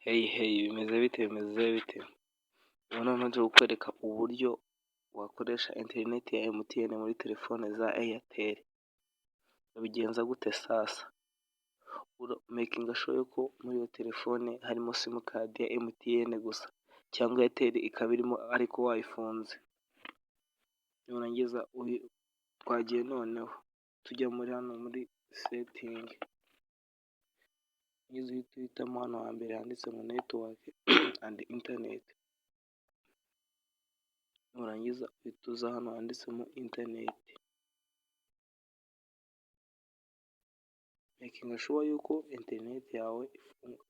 Hey bimeze bite? Ubu noneho nje kukwereka uburyo wakoresha interineti ya MTN muri telefone za Airtel. Ubigenza gute sasa? Makinga sure ko muri iyo telefone harimo simukadi ya MTN gusa cyangwa Airtel ikaba irimo ariko wayifunze. Nurangiza twagiye noneho tujya muri hano muri setingi. Nizo uhitamo hano hambere handitse ngo network and internet. Nurangiza uhita uza hano handitsemo internet. Makinga sure yuko internet yawe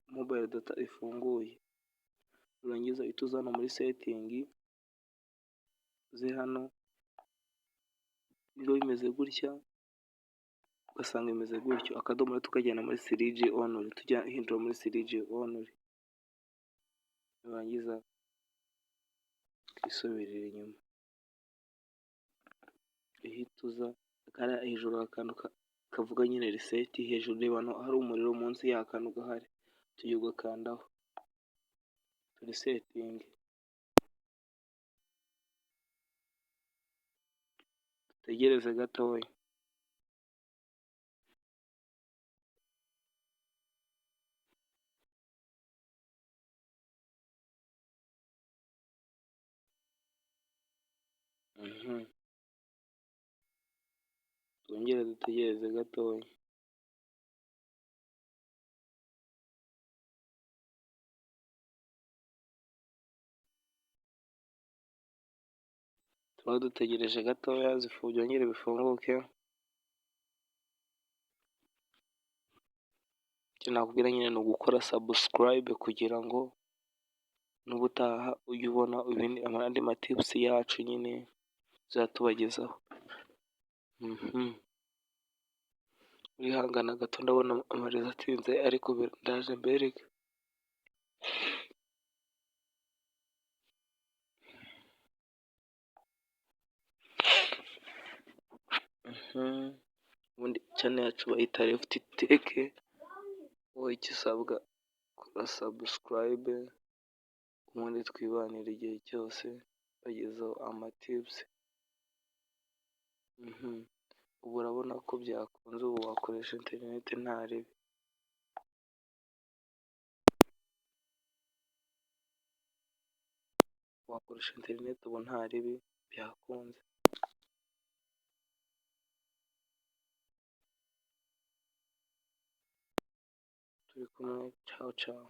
mobile data ifunguye. Nurangiza uhita uza hano muri setingi. Uze hano niba bimeze gutya ugasanga bimeze gutyo akadomo tukajyana muri 3G only, tujya hindura muri 3G only. Nurangiza twisubirire inyuma. Uhita uza hejuru akantu kavuga nyine reset, hejuru reba hano hari umuriro, munsi y'akantu gahari tujya ugakandaho turi setting. Tegereze gatoya. Twongere dutegereze gatoya. Tuba dutegereje gatoya byongere bifunguke. Icyo nakubwira nyine ni ugukora subscribe kugira ngo n'ubutaha ujye ubona andi matips yacu nyine tuzatubagezaho. Urihangana gato ndabona amarezo atinze ariko ndaje mbereke. Ubundi channel yacu bayita Left Tech. Wowe ikisabwa kora subscribe ubundi twibanira igihe cyose bagezaho amatips. Ubu urabona ko byakunze, ubu wakoresha interineti nta ribi. Wakoresha interineti ubu nta ribi byakunze. Turi kumwe, ciao ciao.